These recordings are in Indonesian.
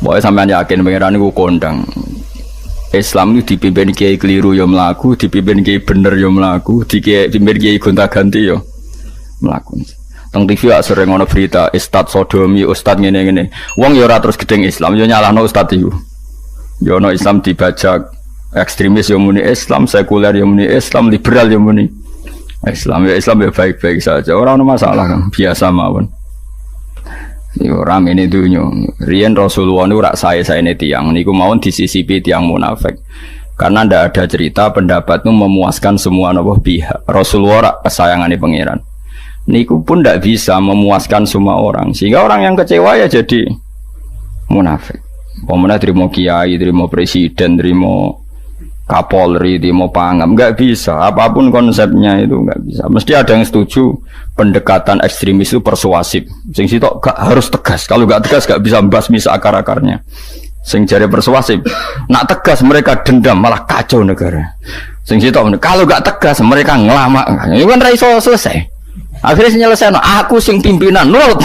Pokoknya sampean yakin pangeran iku kondang. Islam itu dipimpin kiai keliru ya mlaku, dipimpin kiai bener ya mlaku, dipimpin kiai gonta-ganti ya mlaku. Teng TV sering ono berita ustad sodomi, ustad ngene-ngene. Wong ya ora terus gedeng Islam, ya nyalahno ustad iku. Ya ono Islam dibajak, ekstremis ya muni Islam, sekuler ya muni Islam, liberal ya muni Islam. Ya Islam ya baik-baik saja. Ora ono masalah kan, biasa mawon. Yo rame ini dunya. Riyen Rasulullah niku rak sae-saene tiyang niku mawon disisipi tiyang munafik. Karena ndak ada cerita pendapat itu memuaskan semua napa pihak. Rasulullah rak kesayangane pangeran. Niku pun ndak bisa memuaskan semua orang. Sehingga orang yang kecewa ya jadi munafik. Pemene terima kiai, terima presiden, terima Kapolri, terima pangam, enggak bisa. Apapun konsepnya itu enggak bisa. Mesti ada yang setuju pendekatan ekstremis itu persuasif. Sing sitok gak harus tegas. Kalau enggak tegas enggak bisa membasmi seakar-akarnya. Sing jare persuasif, nak tegas mereka dendam malah kacau negara. Sing sitok kalau enggak tegas mereka ngelamak. Itu kan ra iso selesai. Akhirnya nyelesaikan, aku sing pimpinan nurut.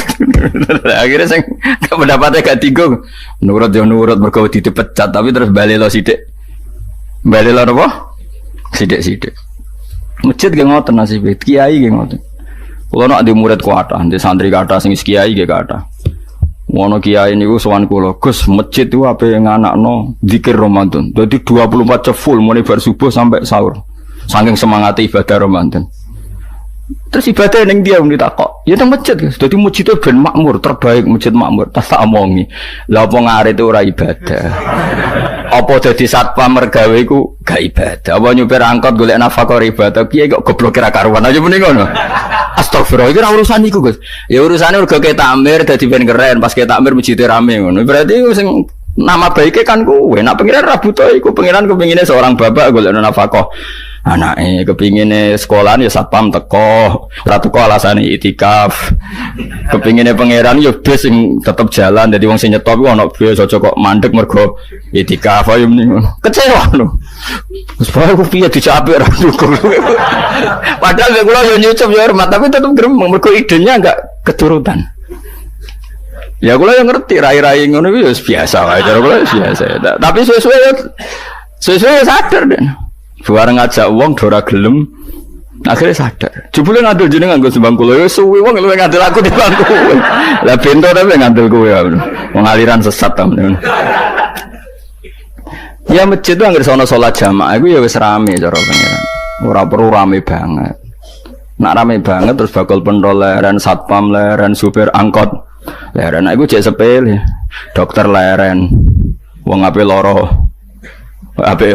Akhirnya sing pendapatnya gak tinggal. Nurut ya nurut mergo dipecat tapi terus balik lo sithik. Balik lo apa? Sithik-sithik. Masjid ge ngoten nasibe, kiai ge ngoten. Kulo nek di murid kuatah, di santri kathah sing kiai ge kathah. Ngono kiai niku sowan kula, Gus, masjid itu ape nganakno zikir Ramadan. Dadi 24 jam full mulai bar subuh sampai sahur. Saking semangat ibadah Ramadan. Terus ibadah ning dia muni takok. Ya teng masjid, Gus. Dadi masjid itu ben makmur, terbaik masjid makmur. Tas tak omongi. Lah apa ngarit itu ora ibadah. Apa dadi satpam mergawe iku gak ibadah. Apa nyupir angkot golek nafkah ibadah. Kiye kok goblok kira karuan aja muni ngono. Astagfirullah, iki ora urusan iku, Gus. Ya urusane mergo ketamir dadi ben keren, pas ketamir masjid rame ngono. Berarti sing nama baiknya kan kuwe. Nak pengiran ra butuh iku, pengiran kepingine seorang bapak golek nafkah. Anake kepingine sekolahan ya satpam teko, ora teko alasane itikaf. Kepingine pangeran ya bis sing tetep jalan, dadi wong sing nyetop iku ana bis aja kok mandek mergo itikaf ayo mending. Kecewa lho. Wis bae ku piye dicapik ra dukung. Padahal kula yo nyucup yo hormat tapi tetep gremeng mergo idenya enggak keturutan. Ya kula yo ngerti rai-rai ngono iku yo biasa wae cara kula biasa. Tapi sesuai sadar den. Bareng ngajak wong ora gelem akhirnya sadar. Jebule ngandel jenengan nggo sembang kula ya suwi wong luwih ngandel aku di bangku. Lah bento tapi ngandel kowe ya. Wong aliran sesat ta. Ya masjid itu anggere sono salat jamaah iku ya wis rame cara pangeran. Ora perlu rame banget. Nak rame banget terus bakal pentol leren satpam leren supir angkot leren iku jek sepele. Dokter leren. Wong ape loro ape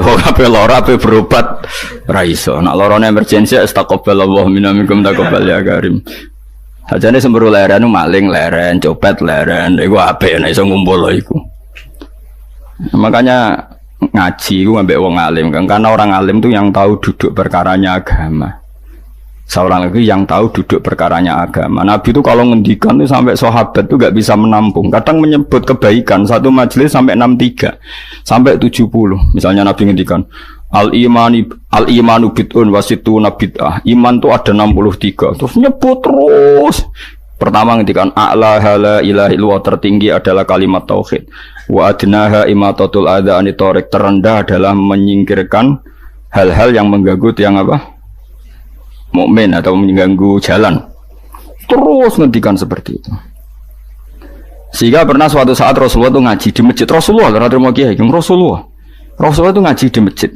lara ape berobat ra iso nak larane emergensi astagfirullah minamikum taqabbal ya karim ajane semburu leren maling leren copet leren iku ape nek iso ngumpul iku makanya ngaji iku ambek wong alim kan karena orang alim tuh yang tahu duduk perkaranya agama seorang lagi yang tahu duduk perkaranya agama. Nabi itu kalau ngendikan itu sampai sahabat itu gak bisa menampung. Kadang menyebut kebaikan satu majelis sampai 63 sampai 70. Misalnya Nabi ngendikan al-imanu bid'un wasituna bid'ah. Iman itu ada 63. Terus nyebut terus. Pertama ngendikan a'laha la ilaha illallah, tertinggi adalah kalimat tauhid. Wa adnaha imatatul adza anit thariq, terendah adalah menyingkirkan hal-hal yang mengganggu yang apa? Mukmin atau mengganggu jalan. Terus ngendikan seperti itu. Sehingga pernah suatu saat Rasulullah itu ngaji di masjid. Rasulullah itu ngaji di masjid.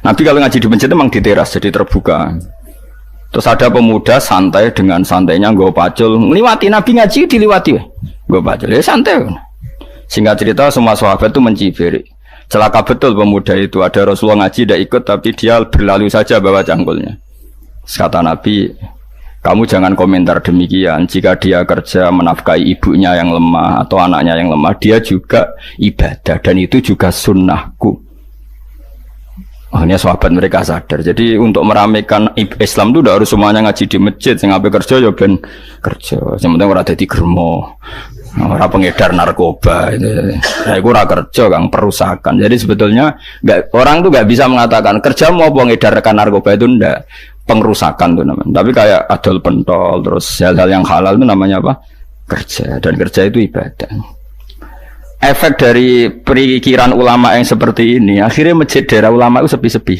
Nabi kalau ngaji di masjid memang di teras jadi terbuka. Terus ada pemuda santai dengan santainya nggo pacul, ngliwati Nabi ngaji diliwati. Nggo pacul ya santai. Singkat cerita semua sahabat itu mencibiri. Celaka betul pemuda itu, ada Rasulullah ngaji tidak ikut tapi dia berlalu saja bawa cangkulnya. Kata Nabi, kamu jangan komentar demikian. Jika dia kerja menafkahi ibunya yang lemah atau anaknya yang lemah, dia juga ibadah dan itu juga sunnahku. Akhirnya sahabat mereka sadar. Jadi untuk meramaikan Islam itu tidak harus semuanya ngaji di masjid. Sing ape kerja ya ben kerja. Sing penting ora dadi germo. Ora pengedar narkoba itu. Nah, itu ora kerja Kang, perusakan. Jadi sebetulnya orang tuh enggak bisa mengatakan kerja mau mengedarkan narkoba itu ndak. Pengrusakan tuh namanya. Tapi kayak adol pentol terus hal-hal yang halal itu namanya apa? Kerja. Dan kerja itu ibadah. efek dari perikiran ulama yang seperti ini, akhirnya masjid daerah ulama itu sepi-sepi.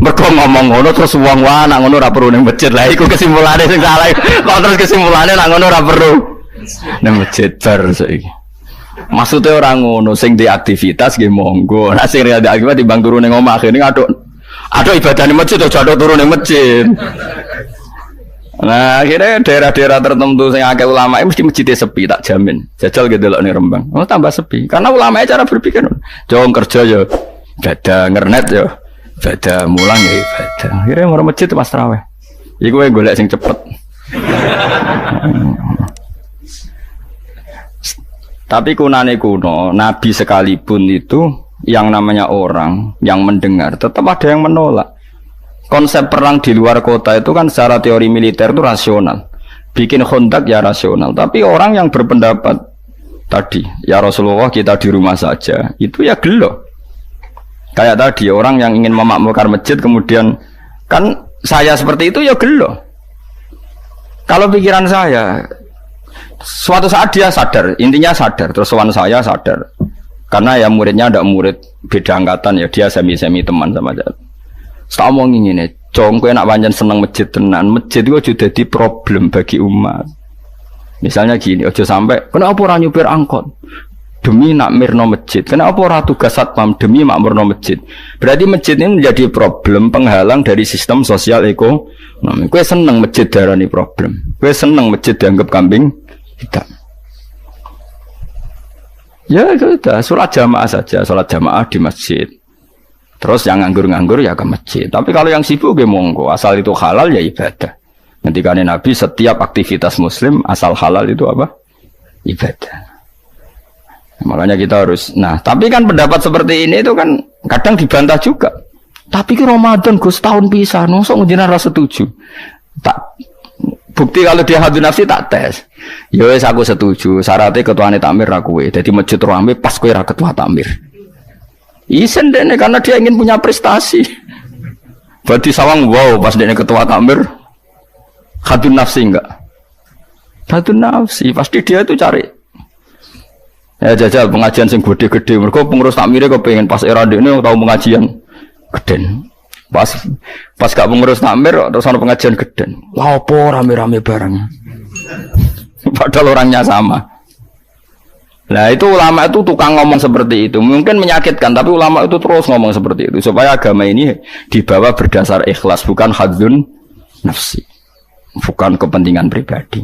Mergo ngomong ngono terus wong wae nak ngono ora perlu ning masjid. Lah iku kesimpulane sing salah. Kok terus kesimpulane nak ngono ora perlu ning masjid bar saiki. Maksudnya orang ngono sing di aktivitas nggih monggo. Nek sing ada aktivitas timbang turu ning omah akhirnya aduk ibadah ning masjid aja aduk turu ning masjid. Nah, akhirnya daerah-daerah tertentu yang akeh ulama mesti masjidnya sepi, tak jamin. Jajal gitu loh nih Rembang. Oh, tambah sepi. Karena ulama cara berpikir, jauh kerja ya, ibadah ngernet ya, ibadah mulang ya ibadah. Akhirnya mau masjid pas tarawih. Iku yang golek sing cepet. Tapi kunane kuno, Nabi sekalipun itu yang namanya orang yang mendengar, tetap ada yang menolak. Konsep perang di luar kota itu kan secara teori militer itu rasional. Bikin kontak ya rasional. Tapi orang yang berpendapat tadi, ya Rasulullah kita di rumah saja, itu ya gelo. Kayak tadi orang yang ingin memakmurkan masjid kemudian kan saya seperti itu ya gelo. Kalau pikiran saya, suatu saat dia sadar, intinya sadar, terus sowan saya sadar. Karena ya muridnya ada murid beda angkatan ya, dia semi-semi teman sama saya. Tak omongin ini, cong kowe nak pancen seneng masjid tenan, masjid itu sudah jadi problem bagi umat. Misalnya gini, ojo sampai, kenapa orang nyupir angkot demi nak mirno masjid, kenapa orang tugas satpam demi makmurno masjid. Berarti masjid ini menjadi problem penghalang dari sistem sosial ekonomi. Kowe seneng masjid darani problem, kowe seneng masjid dianggap kambing hitam. Ya sudah, sholat jamaah saja, sholat jamaah di masjid. Terus yang nganggur-nganggur ya ke masjid. Tapi kalau yang sibuk ya monggo, asal itu halal ya ibadah. Ketika Nabi setiap aktivitas muslim asal halal itu apa? Ibadah. Makanya kita harus. Nah, tapi kan pendapat seperti ini itu kan kadang dibantah juga. Tapi ke Ramadan Gus tahun pisah, nosok ngejinan rasa setuju. Tak bukti kalau dia hadun nafsi tak tes. Ya wis aku setuju. Syaratnya ketuane takmir ra kowe. Dadi masjid rame pas kowe ra ketua takmir. Isen deh karena dia ingin punya prestasi. Berarti sawang wow pas dia ketua takmir hadun nafsi enggak? Hadun nafsi pasti dia itu cari. Ya jajal pengajian sing gede-gede. Mereka pengurus takmirnya kepengen pas era ini tahu pengajian geden. Pas gak pengurus takmir terus ada pengajian geden. Wah apa rame-rame bareng. Padahal orangnya sama. Nah itu ulama itu tukang ngomong seperti itu. Mungkin menyakitkan, tapi ulama itu terus ngomong seperti itu supaya agama ini dibawa berdasar ikhlas, bukan hadzun nafsi, bukan kepentingan pribadi.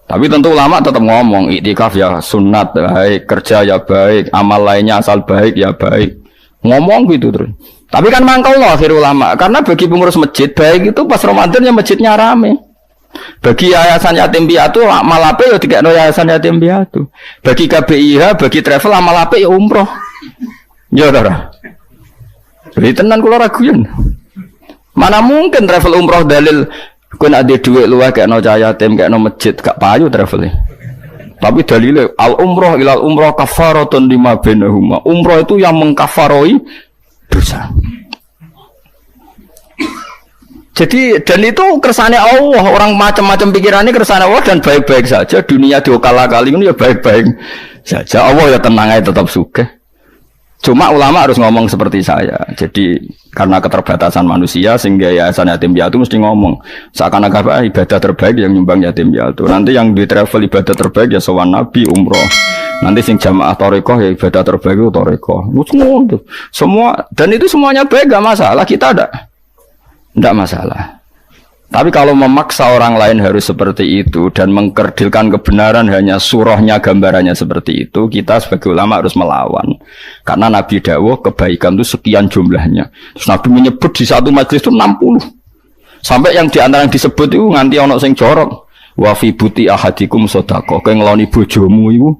Tapi tentu ulama tetap ngomong iktikaf ya sunat baik, kerja ya baik, amal lainnya asal baik ya baik. Ngomong gitu terus. Tapi kan mangkal loh akhir ulama, karena bagi pengurus masjid baik itu pas Ramadan ya masjidnya rame. Bagi yayasan yatim piatu amal apik ya dikekno yayasan yatim piatu. Bagi KBIH, bagi travel amal apik ya umroh. Ya ora. Jadi tenan kula raguyan. Mana mungkin travel umroh dalil kowe nek ada dhuwit luwih kekno cah yatim kekno masjid gak payu travel. Tapi dalile al umroh ilal umroh kafaratun lima bainahuma. Umroh itu yang mengkafaroi dosa. Jadi dan itu kersane Allah, orang macam-macam pikirannya kersane Allah dan baik-baik saja. Dunia diokal-akali ini ya baik-baik saja. Allah ya tenang aja tetap sugih. Cuma ulama harus ngomong seperti saya. Jadi karena keterbatasan manusia sehingga yayasan yatim piatu mesti ngomong seakan-akan ibadah terbaik yang nyumbang yatim piatu. Nanti yang di travel ibadah terbaik ya sowan Nabi umroh. Nanti sing jamaah tarekoh ya ibadah terbaik itu tarekoh. Semua dan itu semuanya baik gak masalah, kita tidak masalah. Tapi kalau memaksa orang lain harus seperti itu dan mengkerdilkan kebenaran hanya surahnya gambarannya seperti itu, kita sebagai ulama harus melawan. Karena Nabi dawuh kebaikan itu sekian jumlahnya. Terus Nabi menyebut di satu majelis itu 60. Sampai yang di antara yang disebut itu nganti ono sing jorok. Wa fi buti ahadikum sedekah. Kowe ngeloni bojomu iku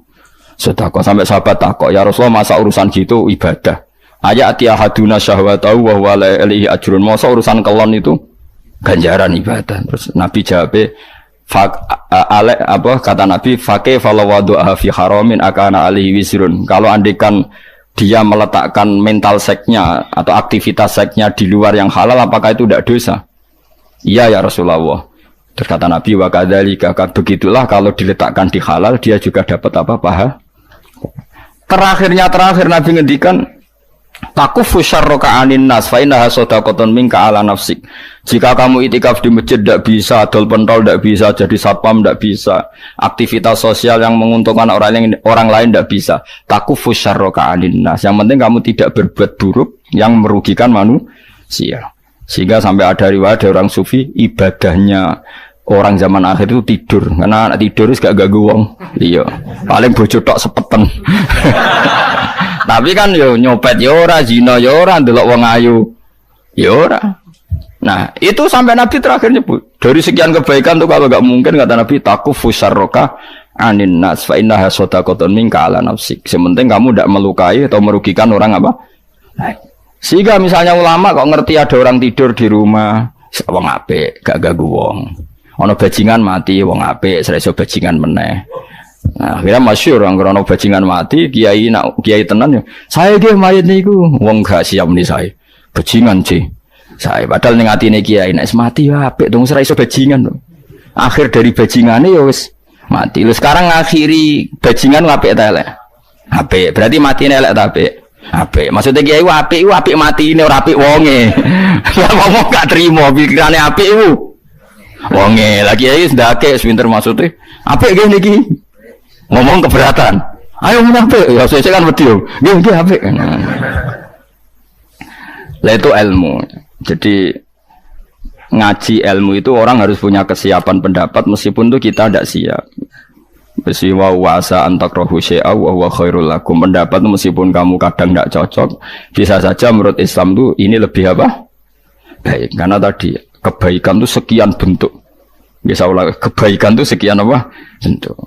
sedekah. Sampai sahabat takok, "Ya Rasulullah, masa urusan gitu ibadah?" Ayati ahaduna syahwatahu wa huwa la ilaihi ajrun. Masa urusan kelon itu ganjaran ibadah. Terus Nabi jawab, kata Nabi, "Faqih falawadu'a fi haramin akana alaihi wisrun." Kalau andikan dia meletakkan mental seknya atau aktivitas seknya di luar yang halal, apakah itu tidak dosa? Iya ya Rasulullah. Terus kata Nabi, "Wa kadzalika," begitulah kalau diletakkan di halal dia juga dapat apa? Pahala. terakhir Nabi ngendikan takufu syarroka anin nas fa innaha shadaqatun minka ala nafsik. Jika kamu itikaf di masjid tidak bisa, adol pentol tidak bisa, jadi satpam tidak bisa, aktivitas sosial yang menguntungkan orang lain tidak bisa. Takufu syarroka anin nas. Yang penting kamu tidak berbuat buruk yang merugikan manusia. Sehingga sampai ada riwayat dari orang sufi, ibadahnya orang zaman akhir itu tidur, karena anak tidur itu gak ganggu wong. Iya, paling bojo tok sepeten. Tapi kan yo nyopet yo ora, zina yo ora, ndelok wong ayu yo ora. Nah, itu sampai Nabi terakhir nyebut. Dari sekian kebaikan tuh kalau gak mungkin kata Nabi takufu syarroka anin nas fa innaha shadaqatun minka ala nafsik. Sementing kamu tidak melukai atau merugikan orang apa? Sehingga misalnya ulama kok ngerti ada orang tidur di rumah, wong apik, gak ganggu wong. Ono bajingan mati, wong apik, iso bajingan meneh. Nah, akhirnya masyhur orang krono bajingan mati, kiai tenan ya. Saya ge mayit niku, wong gak siap nih saya. Bajingan sih. Saya padahal ning atine kiai nek mati ya apik dong ora iso bajingan. Akhir dari bajingane ya wis mati. Lho sekarang ngakhiri bajingan apik ta elek? Apik. Berarti matine elek ta apik? Apik. Maksudnya kiai apik matine ora apik wonge. Lah ngomong gak trimo pikirane apik iku. Wonge lagi kiai ndake pinter maksudnya. Apik ge niki. Ngomong keberatan. Ayo apik. Ya sesuk kan wedi yo. Nggih apik. Lah itu ilmu. Jadi ngaji ilmu itu orang harus punya kesiapan pendapat meskipun tuh kita tidak siap. Wa wasa antakrohu syai'a wa huwa khairul lakum. Pendapat meskipun kamu kadang tidak cocok, bisa saja menurut Islam tuh ini lebih apa? Baik, karena tadi kebaikan tuh sekian bentuk. Bisa ulang, kebaikan tuh sekian apa? Bentuk.